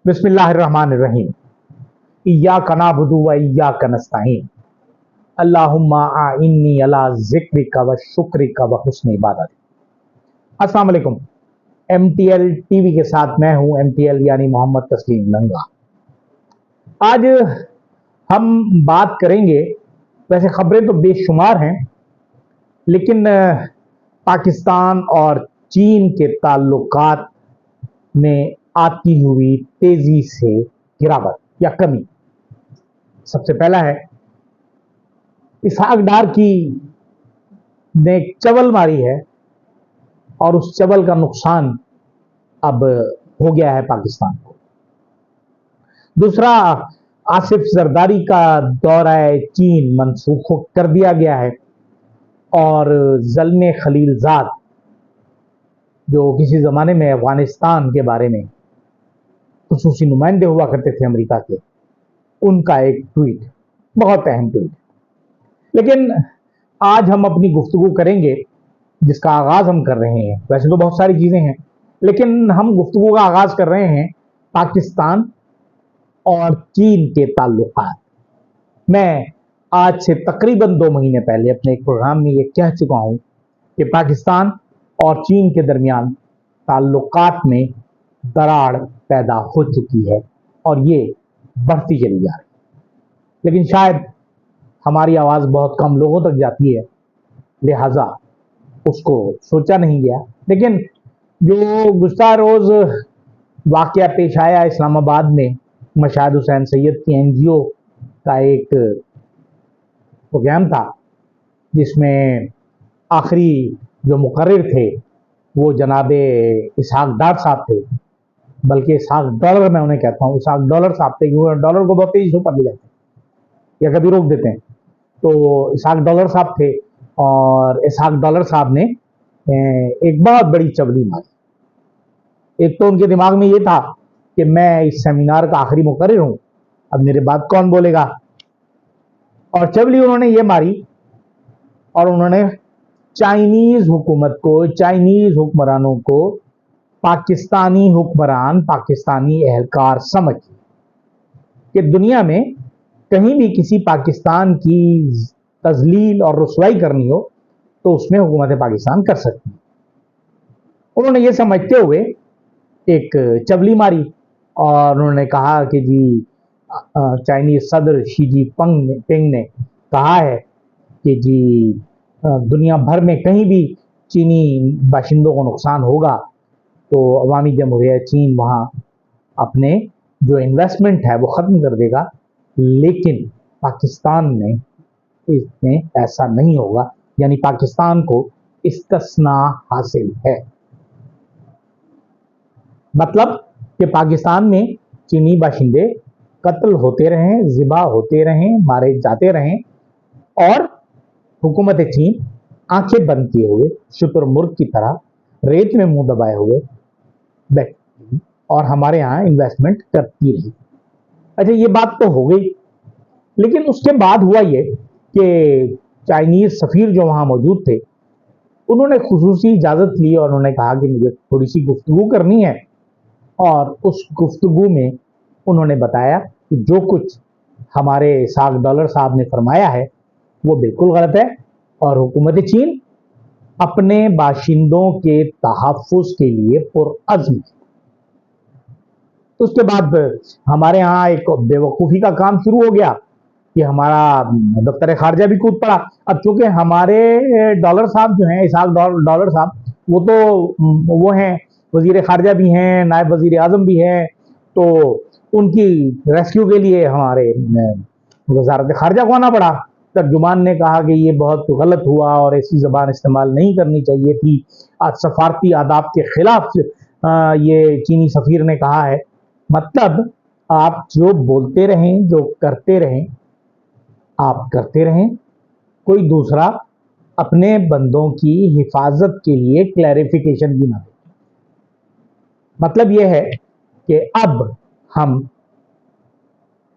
बिस्मिल्लाहिर्रहमानिर्रहीम। इय्याका नअबुदु व इय्याका नस्तईन। अल्लाहुम्मा आइन्नी अला ज़िक्रिका व शुक्रिका व हुस्नि इबादती। अस्सलाम वालेकुम। MTL टीवी के साथ मैं हूं MTL यानी मोहम्मद तस्लीम लंगा। आज हम बात करेंगे, वैसे खबरें तो बेशुमार हैं, लेकिन पाकिस्तान और चीन के ताल्लुकात में आती हुई तेजी से गिरावट या कमी। सबसे पहला है, इसहाक डार की ने एक चवल मारी है और उस चवल का नुकसान अब हो गया है पाकिस्तान को। दूसरा, आसिफ जरदारी का दौरा चीन मनसूख कर दिया गया है और ज़ल्मे खलीलजाद जो किसी ज़माने में अफगानिस्तान के बारे में खुसूसी नुमाइंदे हुआ करते थे अमेरिका के, उनका एक ट्वीट, बहुत अहम ट्वीट। लेकिन आज हम अपनी गुफ्तगू करेंगे, जिसका आगाज़ हम कर रहे हैं, वैसे तो बहुत सारी चीज़ें हैं, लेकिन हम गुफ्तगू का आगाज़ कर रहे हैं पाकिस्तान और चीन के ताल्लुकात। मैं आज से तकरीबन 2 महीने पहले अपने एक प्रोग्राम में ये कह चुका हूँ कि पाकिस्तान और चीन के दरमियान ताल्लुकात में दरार पैदा हो चुकी है और ये बढ़ती चली जा रही है। लेकिन शायद हमारी आवाज़ बहुत कम लोगों तक जाती है, लिहाजा उसको सोचा नहीं गया। लेकिन जो गुज़श्ता रोज़ वाक़या पेश आया इस्लामाबाद में, मशाहिद हुसैन सैयद की NGO का एक प्रोग्राम था, जिसमें आखिरी जो मुकर्रिर थे वो जनाबे इसहाक डार साहब थे, बल्कि इसहाक डॉलर मैं उन्हें कहता हूँ, इसहाक डॉलर साहब थे, क्योंकि डॉलर को बहुत तेजी से ऊपर ले जाते हैं या कभी रोक देते हैं। तो इसहाक डॉलर साहब थे और इसहाक डॉलर साहब ने एक बहुत बड़ी चवली मारी। एक तो उनके दिमाग में ये था कि मैं इस सेमिनार का आखिरी मुकर्रिर हूँ, अब मेरे बाद कौन बोलेगा, और चवली उन्होंने ये मारी और उन्होंने चाइनीज हुकूमत को, चाइनीज हुक्मरानों को पाकिस्तानी हुक्मरान, पाकिस्तानी एहलकार समझ कि दुनिया में कहीं भी किसी पाकिस्तान की तजलील और रुसवाई करनी हो तो उसमें हुकूमत पाकिस्तान कर सकती है। उन्होंने ये समझते हुए एक चवली मारी और उन्होंने कहा कि जी चाइनीज सदर शी जिनपिंग ने कहा है कि जी दुनिया भर में कहीं भी चीनी बाशिंदों को नुकसान होगा तो अवामी जमहूरियत चीन वहाँ अपने जो इन्वेस्टमेंट है वो ख़त्म कर देगा, लेकिन पाकिस्तान में इसमें ऐसा नहीं होगा, यानी पाकिस्तान को इस्तिस्ना हासिल है। मतलब कि पाकिस्तान में चीनी बाशिंदे कत्ल होते रहें, ज़िबा होते रहें, मारे जाते रहें और हुकूमत चीन आंखें बंद किए हुए शुतुरमुर्ग की तरह रेत में मुंह दबाए हुए बैठी और हमारे यहाँ इन्वेस्टमेंट करती रही। अच्छा, ये बात तो हो गई, लेकिन उसके बाद हुआ ये कि चाइनीज सफ़ीर जो वहाँ मौजूद थे, उन्होंने खुसूसी इजाज़त ली और उन्होंने कहा कि मुझे थोड़ी सी गुफ्तगू करनी है, और उस गुफ्तगू में उन्होंने बताया कि जो कुछ हमारे इसहाक डॉलर साहब ने फरमाया है वो बिल्कुल गलत है और हुकूमत चीन अपने बाशिंदों के तहफ़्फ़ुज़ के लिए पुरअज़्म है। तो उसके बाद हमारे यहाँ एक बेवकूफ़ी का काम शुरू हो गया कि हमारा दफ्तर खारजा भी कूद पड़ा। अब चूंकि हमारे डॉलर साहब जो हैं, इसहाक डॉलर साहब, वो हैं वज़ीर खारजा भी हैं, नायब वज़ीर आज़म भी हैं, तो उनकी रेस्क्यू के लिए हमारे वज़ारत खारजा को आना पड़ा। तर्जुमान ने कहा कि ये बहुत गलत हुआ और ऐसी ज़बान इस्तेमाल नहीं करनी चाहिए थी, आज सफारती आदाब के खिलाफ ये चीनी सफ़ीर ने कहा है। मतलब आप जो बोलते रहें, जो करते रहें, आप करते रहें, कोई दूसरा अपने बंदों की हिफाजत के लिए क्लैरिफिकेशन भी ना दे। मतलब यह है कि अब हम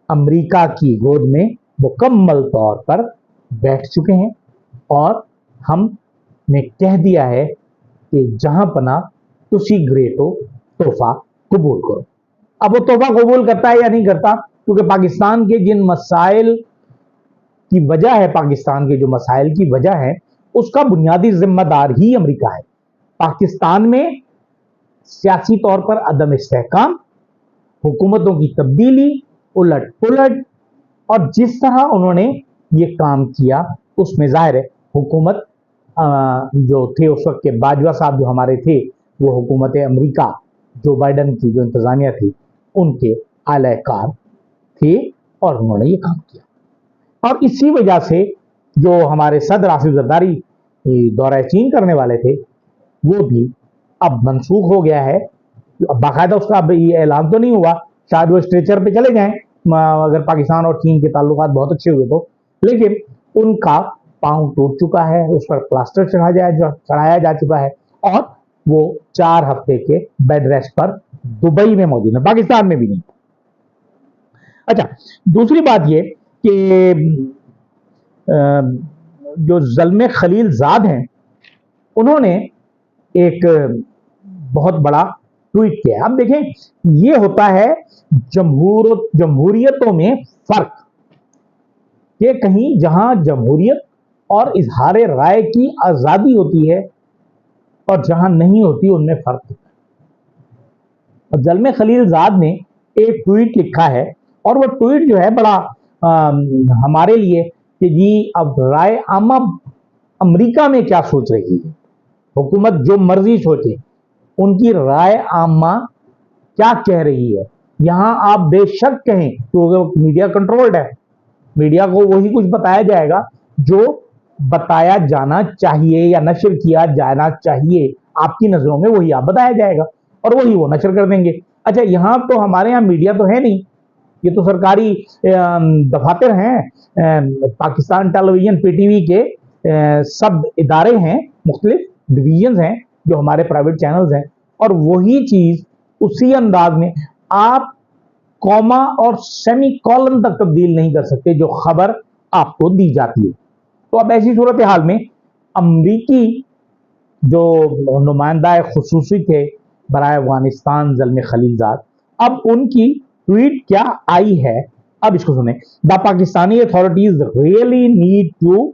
अमेरिका की गोद में मुकम्मल तौर पर बैठ चुके हैं और हमने कह दिया है कि जहां पना तुसी ग्रेटो तोहफा कबूल करो। अब वो तोहफा कबूल करता है या नहीं करता, क्योंकि पाकिस्तान के जिन मसाइल की वजह है, पाकिस्तान के जो मसाइल की वजह है, उसका बुनियादी जिम्मेदार ही अमेरिका है। पाकिस्तान में सियासी तौर पर अदम इस्तेहकाम, हुकूमतों की तब्दीली, उलट पुलट, और जिस तरह उन्होंने ये काम किया उसमें जाहिर है हुकूमत जो थे उस वक्त के बाजवा साहब जो हमारे थे, वो हुकूमत अमेरिका जो बाइडन की जो इंतजामिया थी उनके आलाकार थे और उन्होंने ये काम किया। और इसी वजह से जो हमारे सदर आसिफ जरदारी दौरा चीन करने वाले थे वो भी अब मनसूख हो गया है। बाकायदा उसका अब ये ऐलान तो नहीं हुआ, शायद वो स्ट्रेचर पे चले जाएं अगर पाकिस्तान और चीन के ताल्लुकात बहुत अच्छे हुए तो, लेकिन उनका पांव टूट चुका है, उस पर प्लास्टर चढ़ाया जा चुका है और वो 4 हफ्ते के बेड रेस्ट पर दुबई में मौजूद है, पाकिस्तान में भी नहीं। अच्छा, दूसरी बात ये कि जो ज़ल्मे खलीलजाद हैं उन्होंने एक बहुत बड़ा ट्वीट किया। अब देखें, ये होता है जमहूरियतों में फर्क, कि कहीं जहां जमहूरियत और इजहार राय की आजादी होती है और जहां नहीं होती उनमें फर्क होता है। और ज़ल्मे खलीलजाद ने एक ट्वीट लिखा है और वो ट्वीट जो है बड़ा हमारे लिए कि जी अब राय आमा अमेरिका में क्या सोच रही है, हुकूमत जो मर्जी सोचे, उनकी राय आमा क्या कह रही है। यहां आप बेशक कहें क्योंकि मीडिया कंट्रोल्ड है, मीडिया को वही कुछ बताया जाएगा जो बताया जाना चाहिए या नशर किया जाना चाहिए, आपकी नजरों में वही आप बताया जाएगा और वही वो नशर कर देंगे। अच्छा, यहां तो हमारे यहाँ मीडिया तो है नहीं, ये तो सरकारी दफातर हैं, पाकिस्तान टेलीविजन पीटीवी के सब इदारे हैं, मुख्तलिफ डिवीजन हैं जो हमारे प्राइवेट चैनल्स हैं, और वही चीज उसी अंदाज में आप कॉमा और सेमी कॉलन तक तब्दील नहीं कर सकते जो खबर आपको दी जाती है। तो अब ऐसी सूरत हाल में अमरीकी जो नुमाइंदा खुसूसी थे बराए अफगानिस्तान ज़ल्मे खलीलजाद, अब उनकी ट्वीट क्या आई है, अब इसको सुने। The Pakistani authorities really need to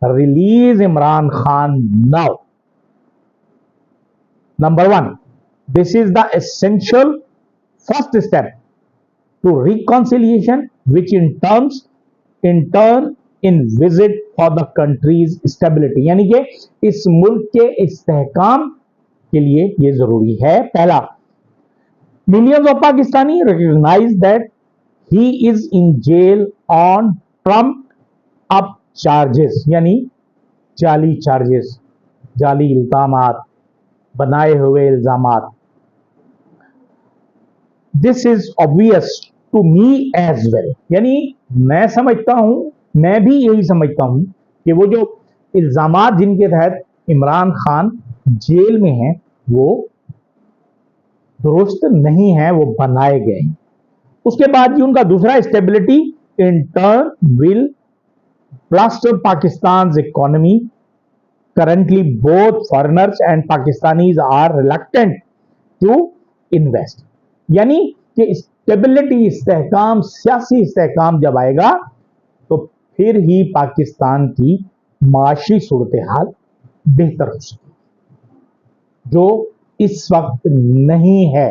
release Imran Khan now. Number 1, this is the essential first step to reconciliation, which in turn in visit for the country's stability, यानी कि इस मुल्क के इस्तेहकाम के लिए ये जरूरी है। पहला, millions of Pakistani recognize that he is in jail on trumped up charges, यानी जाली चार्जेस, जाली इल्जामात, बनाए हुए इल्जामात। This is obvious to me as well, यानी मैं समझता हूं, मैं भी यही समझता हूं कि वो जो इल्जामात जिनके तहत इमरान खान जेल में हैं वो दुरुस्त नहीं है, वो बनाए गए हैं। उसके बाद जी उनका दूसरा, stability in turn will blast Pakistan economy. Currently, both foreigners and Pakistanis are reluctant to invest. यानी कि स्टेबिलिटी, इस्तेहकाम, सियासी इस्तेहकाम जब आएगा तो फिर ही पाकिस्तान की माशी सूरत हाल बेहतर हो सकेगी, जो इस वक्त नहीं है।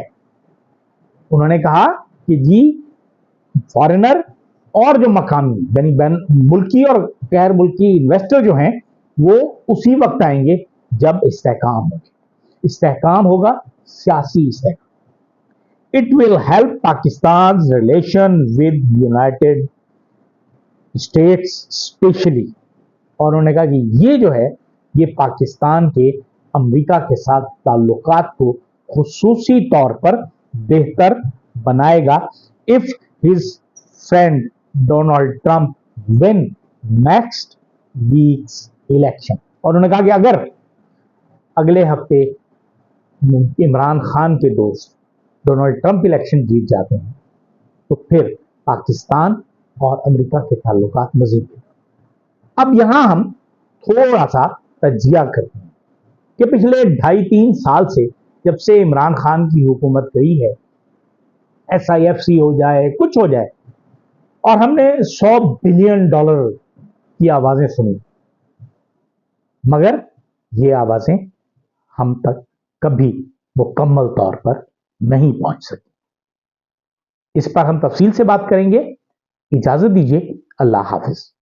उन्होंने कहा कि जी फॉरेनर और जो मकामी यानी बैन मुल्की और गैर मुल्की इन्वेस्टर जो हैं वो उसी वक्त आएंगे जब इस्तेहकाम होगा, इस्तेहकाम होगा, सियासी इस्तेहकाम। It will help Pakistan relation with United States specially. और उन्होंने कहा कि ये जो है ये पाकिस्तान के अमेरिका के साथ ताल्लुकात को खुसूसी तौर पर बेहतर बनाएगा। If his friend Donald Trump win next weeks election. और उन्होंने कहा कि अगर अगले हफ्ते इमरान खान के दोस्त डोनाल्ड ट्रंप इलेक्शन जीत जाते हैं तो फिर पाकिस्तान और अमेरिका के ताल्लुकात मजीद। अब यहां हम थोड़ा सा तजिया करते हैं कि पिछले 2.5-3 साल से जब से इमरान खान की हुकूमत गई है, SIFC हो जाए, कुछ हो जाए, और हमने $100 बिलियन की आवाजें सुनी, मगर ये आवाजें हम तक कभी मुकम्मल तौर पर नहीं पहुंच सकी। इस पर हम तफसील से बात करेंगे। इजाजत दीजिए, अल्लाह हाफिज।